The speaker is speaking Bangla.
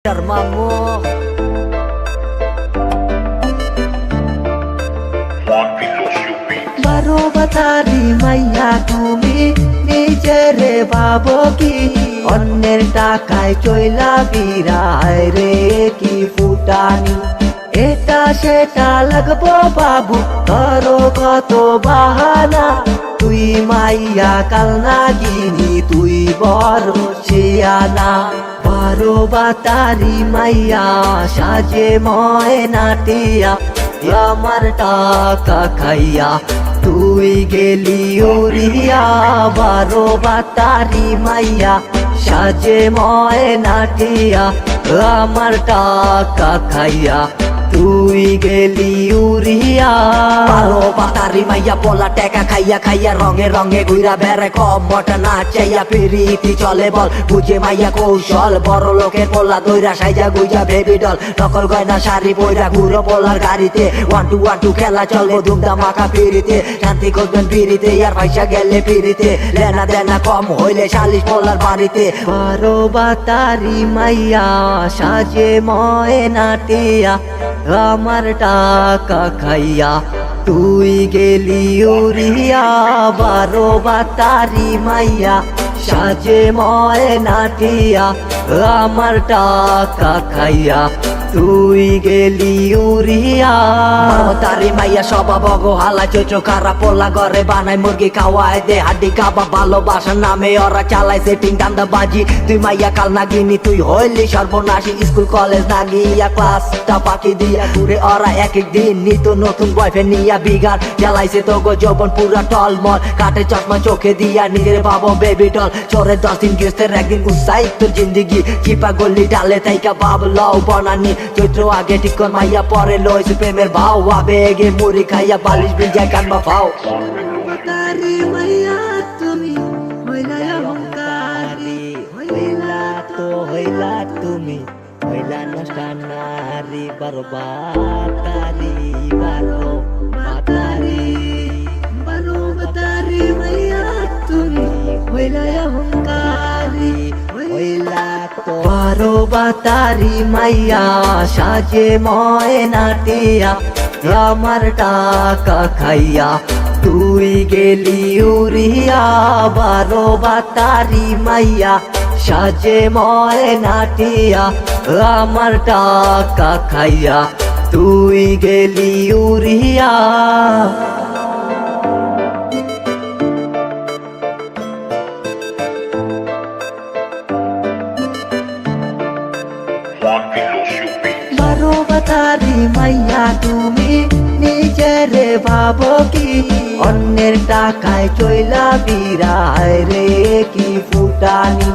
মামু বারো বাতারি মাইয়া তুমি নিজেরে ভাবো কি অন্যের টাকায় চইলা বিরায় রে কি ফুটানি এটা সেটা লাগবো বাবু ধরো কত বাহানা তুই মাইয়া কাল নাগিনি তুই বড় শিয়ানা বারো বাতারি মাইয়া সাজে ময়নাটিয়া আমার টাকা খাইয়া তুই গেলি উড়িয়া বারো বাতারি মাইয়া সাজে ময়নাটিয়া আমার টাকা খাইয়া তুই গেলি উড়িয়া বারো বাতারি মাইয়া পোলা টেকা খাইয়া খাইয়া রঙে রঙে ঘুরা বেড়ে কম মটা না চাইয়া পিরিতি চলে বল বুঝে মাইয়া কৌশল বড় লোকের পোলা দইরা সাইজা গুইজা বেবি ডল নকল গয়না শাড়ি বইরা ঘুরো পোলার গাড়িতে 1-2 খেলা চলবো ধুমধাম মাখা পিরিতে শান্তি করবেন পিরিতে আর পয়সা গেলে পিরিতে লেনা দেনা কম হইলে 40 পোলার বাড়িতে বারো বাতারি মাইয়া সাজে ময়নাটিয়া আমার টাকা খাইয়া তুই গেলি উড়িয়া বারো বাতারি মাইয়া সাজে ময়নাটিয়া আমার টাকা খাইয়া তুই গেলি উড়িয়া তারি মাইয়া স্বভাব হালা চোচো খারাপ পোলা ঘরে বানায় মুরগি খাওয়ায় দে হাড্ডি কাবাব ভালোবাসার নামে ওরা চালায় সেটিং দান্দা বাজি তুই মাইয়া কাল নাগিনি তুই হইলি সর্বনাশী স্কুল কলেজ না গিয়া ক্লাসটা পাখি দিয়া ঘুরে ওরা এক এক দিন নিত নতুন বয়ফ্রেন্ড নিয়া বিগার জ্বালাইছে তো গো যৌবন পুরা টলমল কাটে চশমা চোখে দিয়া নিজের ভাবো বেবি ডল চোরে 10 দিন গেস্তের একদিন উৎসাহিত তোর জিন্দিগি চিপা গল্লি ডালে তাইকা বাব লও বনানি চৈত্র আগে ঠিক কর মাইয়া পরে লইছে প্রেমের ভাও আবেগে মুড়ি খাইয়া বালিশ ভিজায় কানবা ফাও বাতারি মাইয়া তুমি হইলা অহংকারী হইলা তো হইলা তুমি হইলা নষ্টানারি বারো বাতারি বারো বাতারি বারো বাতারি মাইয়া তুমি হইলা অহংকারী হইলা তো বারো বাতারি মাইয়া সাজে ময়নাটিয়া আমার টাকা খাইয়া তুই গেলি উড়িয়া বারো বাতারি মাইয়া সাজে ময়নাটিয়া আমার টাকা খাইয়া তুই গেলি উড়িয়া বারো বাতারি মাইয়া তুমি নিজেরে ভাবো কি অন্যের টাকায় চইলা বিরায় রে কি ফুটানি